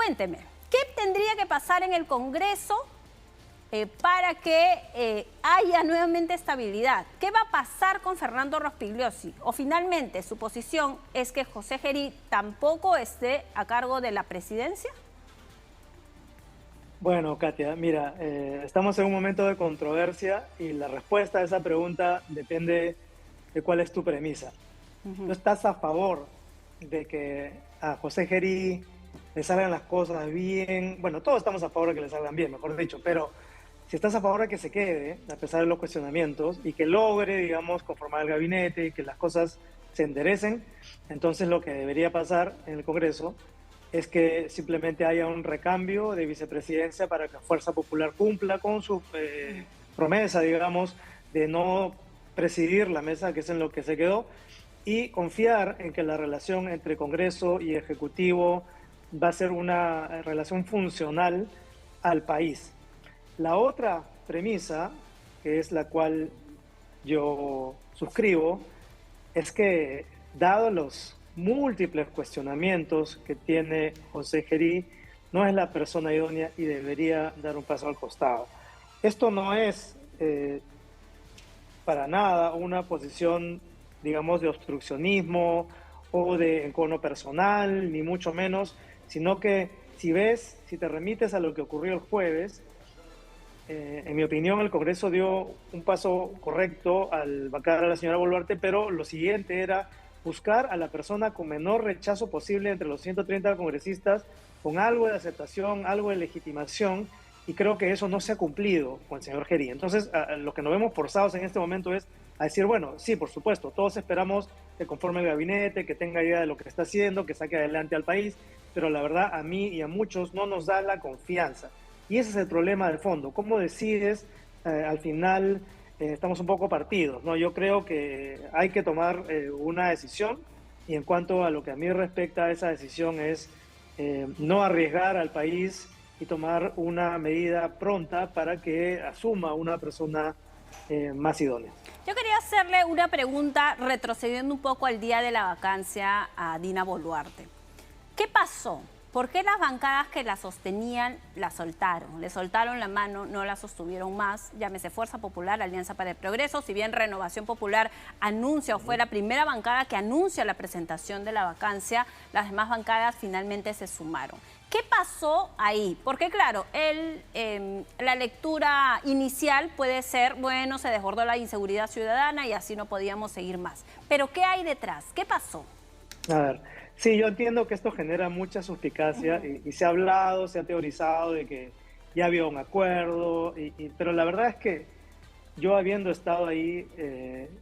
cuénteme, ¿qué tendría que pasar en el Congreso para que haya nuevamente estabilidad? ¿Qué va a pasar con Fernando Rospigliosi? ¿O finalmente su posición es que José Gerí tampoco esté a cargo de la presidencia? Bueno, Katia, mira, estamos en un momento de controversia y la respuesta a esa pregunta depende de cuál es tu premisa. ¿Tú estás a favor de que a José Gerí le salgan las cosas bien? Bueno, todos estamos a favor de que le salgan bien, mejor dicho, pero si estás a favor de que se quede, a pesar de los cuestionamientos, y que logre, digamos, conformar el gabinete y que las cosas se enderecen, entonces lo que debería pasar en el Congreso es que simplemente haya un recambio de vicepresidencia para que Fuerza Popular cumpla con su promesa, digamos, de no presidir la mesa, que es en lo que se quedó, y confiar en que la relación entre Congreso y Ejecutivo va a ser una relación funcional al país. La otra premisa, que es la cual yo suscribo, es que dado los múltiples cuestionamientos que tiene José Gerí, no es la persona idónea y debería dar un paso al costado. Esto no es para nada una posición, digamos, de obstruccionismo o de encono personal, ni mucho menos, sino que si te remites a lo que ocurrió el jueves, en mi opinión, el Congreso dio un paso correcto al vacar a la señora Boluarte, pero lo siguiente era buscar a la persona con menor rechazo posible entre los 130 congresistas, con algo de aceptación, algo de legitimación, y creo que eso no se ha cumplido con el señor Gerí. Entonces, lo que nos vemos forzados en este momento es a decir, bueno, sí, por supuesto, todos esperamos que conforme el gabinete, que tenga idea de lo que está haciendo, que saque adelante al país, pero la verdad a mí y a muchos no nos da la confianza. Y ese es el problema de fondo. ¿Cómo decides? Al final estamos un poco partidos, ¿no? Yo creo que hay que tomar una decisión y en cuanto a lo que a mí respecta, esa decisión es no arriesgar al país y tomar una medida pronta para que asuma una persona más idónea. Yo quería hacerle una pregunta retrocediendo un poco al día de la vacancia a Dina Boluarte. ¿Qué pasó? ¿Por qué las bancadas que la sostenían la soltaron? Le soltaron la mano, no la sostuvieron más. Llámese Fuerza Popular, Alianza para el Progreso. Si bien Renovación Popular anuncia o fue la primera bancada que anuncia la presentación de la vacancia, las demás bancadas finalmente se sumaron. ¿Qué pasó ahí? Porque claro, la lectura inicial puede ser, bueno, se desbordó la inseguridad ciudadana y así no podíamos seguir más. Pero ¿qué hay detrás? ¿Qué pasó? A ver, sí, yo entiendo que esto genera mucha suspicacia y se ha hablado, se ha teorizado de que ya había un acuerdo, pero la verdad es que yo habiendo estado ahí,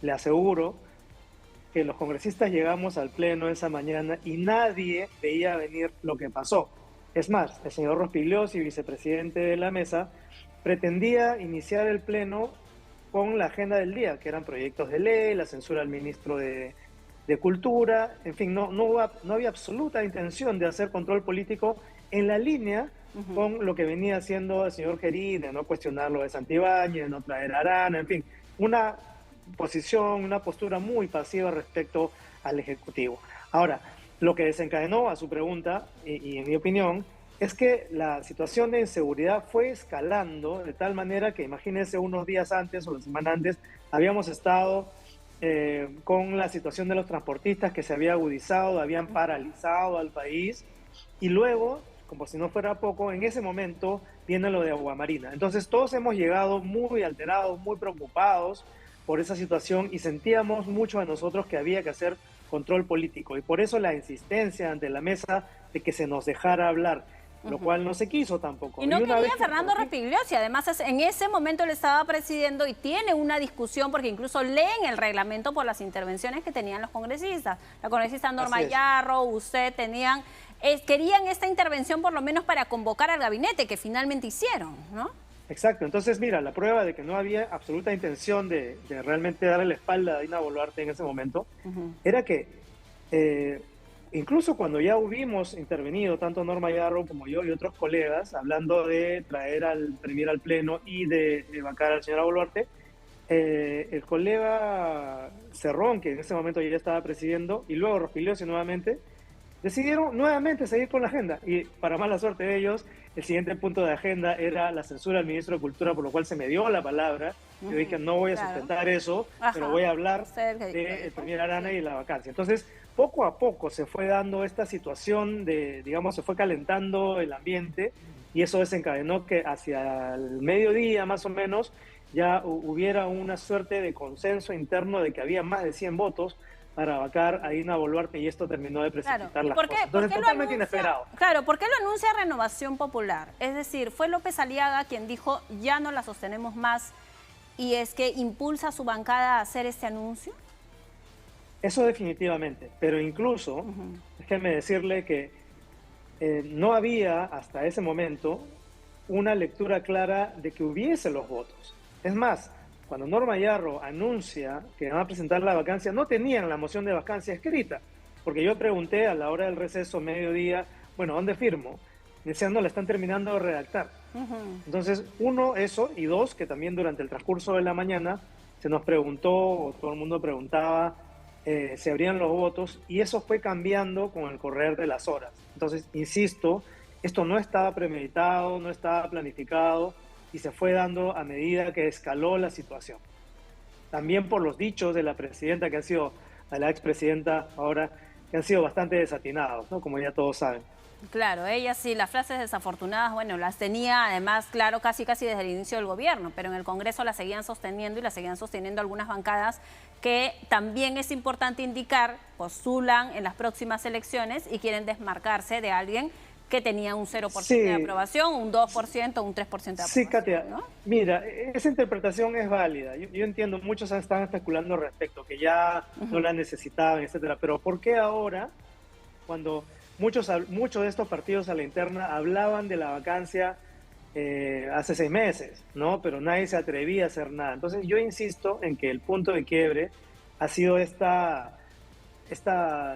le aseguro que los congresistas llegamos al pleno esa mañana y nadie veía venir lo que pasó. Es más, el señor Rospigliosi, vicepresidente de la mesa, pretendía iniciar el pleno con la agenda del día, que eran proyectos de ley, la censura al ministro de Cultura, en fin, no había absoluta intención de hacer control político en la línea con lo que venía haciendo el señor Gerí, de no cuestionar lo de Santibáñez, de no traer a Arana, en fin, una posición, una postura muy pasiva respecto al Ejecutivo. Ahora, lo que desencadenó a su pregunta, y en mi opinión, es que la situación de inseguridad fue escalando de tal manera que, imagínense, unos días antes o la semana antes, habíamos estado con la situación de los transportistas que se había agudizado, habían paralizado al país, y luego, como si no fuera poco, en ese momento viene lo de Aguamarina. Entonces todos hemos llegado muy alterados, muy preocupados por esa situación y sentíamos mucho de nosotros que había que hacer control político, y por eso la insistencia ante la mesa de que se nos dejara hablar, lo cual no se quiso tampoco. Y no quería Fernando Rospigliosi, además en ese momento él estaba presidiendo y tiene una discusión porque incluso leen el reglamento por las intervenciones que tenían los congresistas. La congresista Norma Yarro, usted querían esta intervención por lo menos para convocar al gabinete, que finalmente hicieron, ¿no? Exacto, entonces mira, la prueba de que no había absoluta intención de realmente darle la espalda a Dina Boluarte en ese momento, era que incluso cuando ya hubimos intervenido, tanto Norma Yarro como yo y otros colegas, hablando de traer al premier al pleno y de vacar a la señora Boluarte, el colega Cerrón, que en ese momento ya estaba presidiendo, y luego Rospigliosi nuevamente, decidieron nuevamente seguir con la agenda. Y para mala suerte de ellos, el siguiente punto de agenda era la censura al ministro de Cultura, por lo cual se me dio la palabra. Yo dije, no voy a sustentar eso, pero voy a hablar del premier Arana y la vacancia. Entonces, poco a poco se fue dando esta situación de, digamos, se fue calentando el ambiente y eso desencadenó que hacia el mediodía, más o menos, ya hubiera una suerte de consenso interno de que había más de 100 votos para vacar a Dina Boluarte y esto terminó de precipitar las cosas. Entonces, totalmente inesperado. Claro, ¿por qué lo anuncia Renovación Popular? Es decir, fue López Aliaga quien dijo, ya no la sostenemos más, y es que impulsa a su bancada a hacer este anuncio. Eso definitivamente, pero incluso, déjeme decirle que no había hasta ese momento una lectura clara de que hubiese los votos. Es más, cuando Norma Yarro anuncia que van a presentar la vacancia, no tenían la moción de vacancia escrita, porque yo pregunté a la hora del receso, mediodía, bueno, ¿dónde firmo? Decían, no, la están terminando de redactar. Entonces, uno, eso, y dos, que también durante el transcurso de la mañana se nos preguntó, o todo el mundo preguntaba, se abrían los votos, y eso fue cambiando con el correr de las horas. Entonces, insisto, esto no estaba premeditado, no estaba planificado, y se fue dando a medida que escaló la situación. También por los dichos de la presidenta, que ha sido, a la expresidenta ahora, que han sido bastante desatinados, ¿no? Como ya todos saben. Claro, ella sí, las frases desafortunadas, bueno, las tenía además, claro, casi desde el inicio del gobierno, pero en el Congreso las seguían sosteniendo y las seguían sosteniendo algunas bancadas que también es importante indicar, postulan en las próximas elecciones y quieren desmarcarse de alguien que tenía un 0% de aprobación, un 2%, un 3% de aprobación. Sí, Katia, ¿no? Mira, esa interpretación es válida. Yo entiendo, muchos están especulando al respecto, que ya no la necesitaban, etcétera. Pero ¿por qué ahora, cuando muchos de estos partidos a la interna hablaban de la vacancia hace 6 meses, ¿no? Pero nadie se atrevía a hacer nada. Entonces yo insisto en que el punto de quiebre ha sido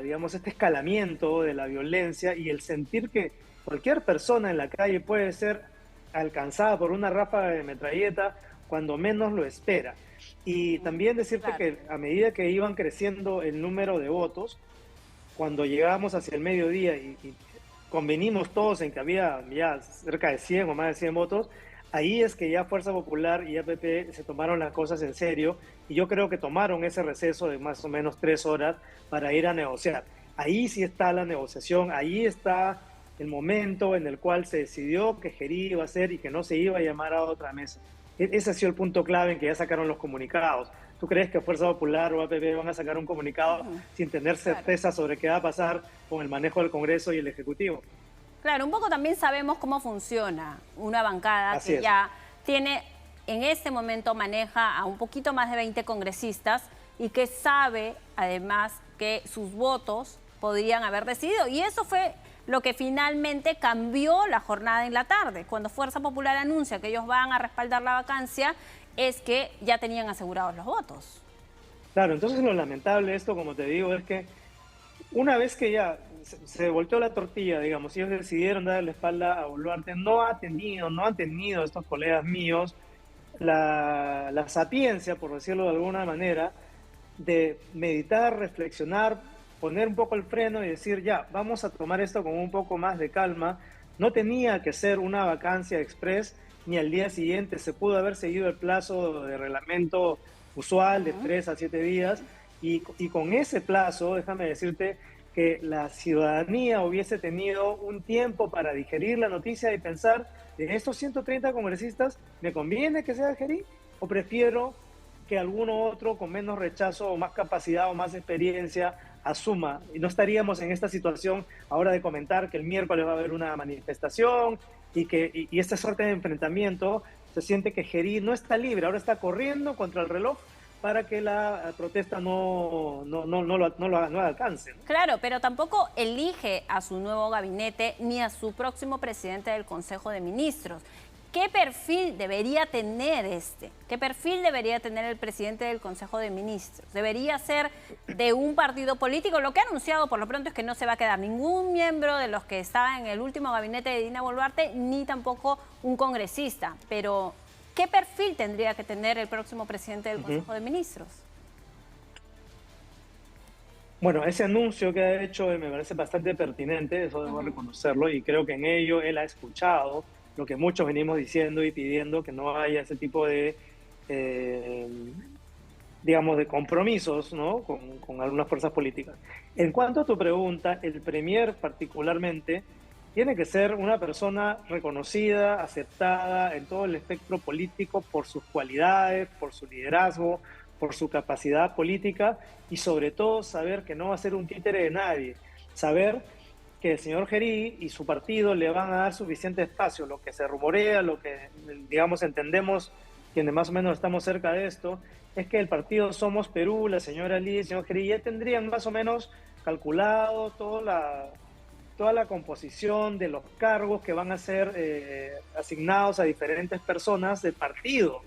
digamos, este escalamiento de la violencia y el sentir que cualquier persona en la calle puede ser alcanzada por una ráfaga de metralleta cuando menos lo espera. Y también decirte que a medida que iban creciendo el número de votos, cuando llegábamos hacia el mediodía y convenimos todos en que había ya cerca de 100 o más de 100 votos, ahí es que ya Fuerza Popular y APP se tomaron las cosas en serio y yo creo que tomaron ese receso de más o menos 3 horas para ir a negociar. Ahí sí está la negociación, ahí está el momento en el cual se decidió que Gerí iba a ser y que no se iba a llamar a otra mesa. Ese ha sido el punto clave en que ya sacaron los comunicados. ¿Tú crees que Fuerza Popular o APP van a sacar un comunicado sin tener certeza sobre qué va a pasar con el manejo del Congreso y el Ejecutivo? Claro, un poco también sabemos cómo funciona una bancada que ya tiene, en este momento maneja a un poquito más de 20 congresistas y que sabe además que sus votos podrían haber decidido. Y eso fue lo que finalmente cambió la jornada en la tarde. Cuando Fuerza Popular anuncia que ellos van a respaldar la vacancia, es que ya tenían asegurados los votos. Claro, entonces lo lamentable de esto, como te digo, es que una vez que ya se volteó la tortilla, digamos, ellos decidieron darle la espalda a Boluarte, no han tenido estos colegas míos la sapiencia, por decirlo de alguna manera, de meditar, reflexionar, poner un poco el freno y decir, ya, vamos a tomar esto con un poco más de calma. No tenía que ser una vacancia express ni al día siguiente, se pudo haber seguido el plazo de reglamento usual de 3 a 7 días y con ese plazo, déjame decirte que la ciudadanía hubiese tenido un tiempo para digerir la noticia y pensar, de estos 130 congresistas, ¿me conviene que sea Gerí o prefiero que alguno otro con menos rechazo o más capacidad o más experiencia asuma? Y no estaríamos en esta situación ahora de comentar que el miércoles va a haber una manifestación y esta suerte de enfrentamiento. Se siente que Gerí no está libre, ahora está corriendo contra el reloj para que la protesta no lo alcance, ¿no? Claro, pero tampoco elige a su nuevo gabinete ni a su próximo presidente del Consejo de Ministros. ¿Qué perfil debería tener ¿Qué perfil debería tener el presidente del Consejo de Ministros? ¿Debería ser de un partido político? Lo que ha anunciado por lo pronto es que no se va a quedar ningún miembro de los que estaban en el último gabinete de Dina Boluarte, ni tampoco un congresista. Pero, ¿qué perfil tendría que tener el próximo presidente del Consejo de Ministros? Bueno, ese anuncio que ha hecho me parece bastante pertinente, eso debo Ujú. reconocerlo, y creo que en ello él ha escuchado lo que muchos venimos diciendo y pidiendo, que no haya ese tipo de, eh, digamos, de compromisos, ¿no? Con algunas fuerzas políticas. En cuanto a tu pregunta, el Premier particularmente tiene que ser una persona reconocida, aceptada en todo el espectro político por sus cualidades, por su liderazgo, por su capacidad política y sobre todo saber que no va a ser un títere de nadie, saber que el señor Gerí y su partido le van a dar suficiente espacio, lo que se rumorea, lo que digamos entendemos quienes más o menos estamos cerca de esto, es que el partido Somos Perú, la señora Lee, el señor Gerí, ya tendrían más o menos calculado toda la composición de los cargos que van a ser asignados a diferentes personas del partido.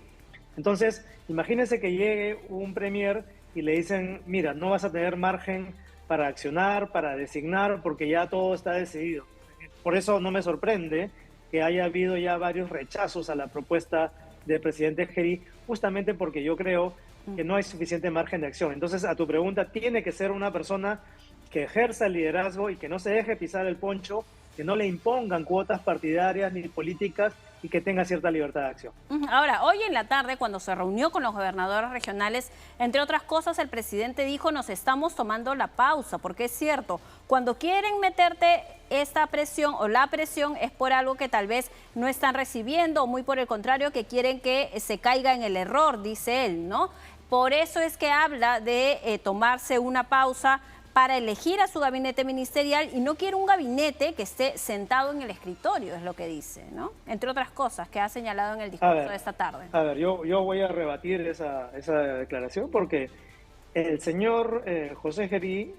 Entonces, imagínense que llegue un premier y le dicen, mira, no vas a tener margen para accionar, para designar, porque ya todo está decidido. Por eso no me sorprende que haya habido ya varios rechazos a la propuesta del presidente Gerí, justamente porque yo creo que no hay suficiente margen de acción. Entonces, a tu pregunta, tiene que ser una persona que ejerza el liderazgo y que no se deje pisar el poncho, que no le impongan cuotas partidarias ni políticas y que tenga cierta libertad de acción. Ahora, hoy en la tarde, cuando se reunió con los gobernadores regionales, entre otras cosas, el presidente dijo, nos estamos tomando la pausa, porque es cierto, cuando quieren meterte esta presión o la presión es por algo que tal vez no están recibiendo o muy por el contrario, que quieren que se caiga en el error, dice él, ¿no? Por eso es que habla de tomarse una pausa para elegir a su gabinete ministerial y no quiere un gabinete que esté sentado en el escritorio, es lo que dice, ¿no? Entre otras cosas que ha señalado en el discurso de esta tarde. A ver, yo voy a rebatir esa declaración porque el señor José Gerí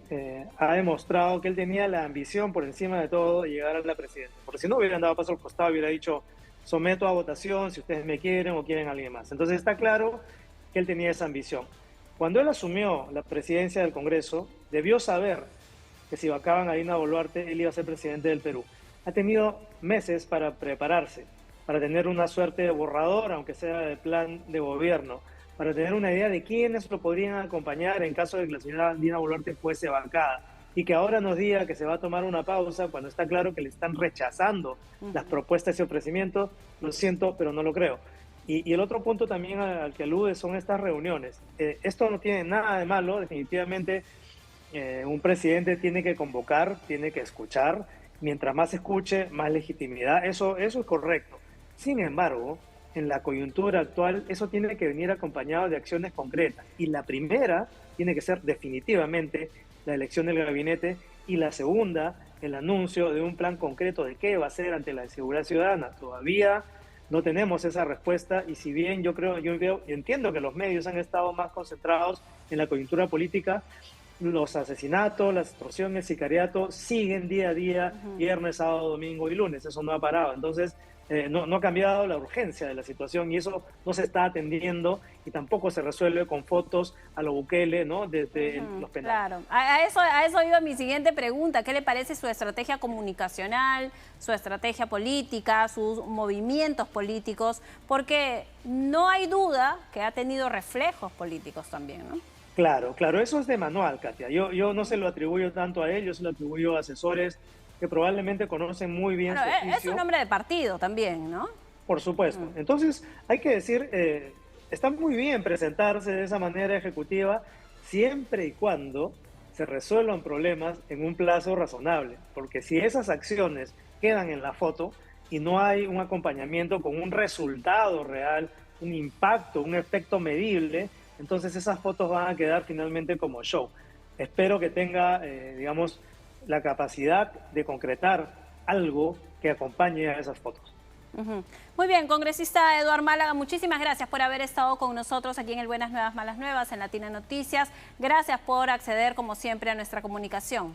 ha demostrado que él tenía la ambición por encima de todo de llegar a la presidencia. Porque si no hubieran dado paso al costado, hubiera dicho, someto a votación si ustedes me quieren o quieren a alguien más. Entonces está claro que él tenía esa ambición. Cuando él asumió la presidencia del Congreso, debió saber que si vacaban a Dina Boluarte, él iba a ser presidente del Perú. Ha tenido meses para prepararse, para tener una suerte de borrador, aunque sea de plan de gobierno, para tener una idea de quiénes lo podrían acompañar en caso de que la señora Dina Boluarte fuese bancada. Y que ahora nos diga que se va a tomar una pausa cuando está claro que le están rechazando las propuestas y ofrecimientos, lo siento, pero no lo creo. Y el otro punto también al que alude son estas reuniones. Esto no tiene nada de malo, definitivamente un presidente tiene que convocar, tiene que escuchar, mientras más escuche, más legitimidad, eso es correcto. Sin embargo, en la coyuntura actual, eso tiene que venir acompañado de acciones concretas. Y la primera tiene que ser definitivamente la elección del gabinete y la segunda, el anuncio de un plan concreto de qué va a hacer ante la inseguridad ciudadana. Todavía no tenemos esa respuesta y si bien yo entiendo que los medios han estado más concentrados en la coyuntura política, los asesinatos, la extorsión, el sicariato siguen día a día, viernes, sábado, domingo y lunes, eso no ha parado. Entonces, no ha cambiado la urgencia de la situación y eso no se está atendiendo y tampoco se resuelve con fotos a lo Bukele, ¿no? Desde los penales. Claro, a eso iba mi siguiente pregunta. ¿Qué le parece su estrategia comunicacional, su estrategia política, sus movimientos políticos? Porque no hay duda que ha tenido reflejos políticos también, ¿no? Claro, claro, eso es de manual, Katia. Yo no se lo atribuyo tanto a él, yo se lo atribuyo a asesores que probablemente conocen muy bien Bueno, su oficio. es un hombre de partido también, ¿no? Por supuesto. Entonces, hay que decir, está muy bien presentarse de esa manera ejecutiva siempre y cuando se resuelvan problemas en un plazo razonable. Porque si esas acciones quedan en la foto y no hay un acompañamiento con un resultado real, un impacto, un efecto medible, entonces esas fotos van a quedar finalmente como show. Espero que tenga, digamos, la capacidad de concretar algo que acompañe a esas fotos. Muy bien, congresista Eduardo Málaga, muchísimas gracias por haber estado con nosotros aquí en el Buenas Nuevas, Malas Nuevas, en Latina Noticias. Gracias por acceder, como siempre, a nuestra comunicación.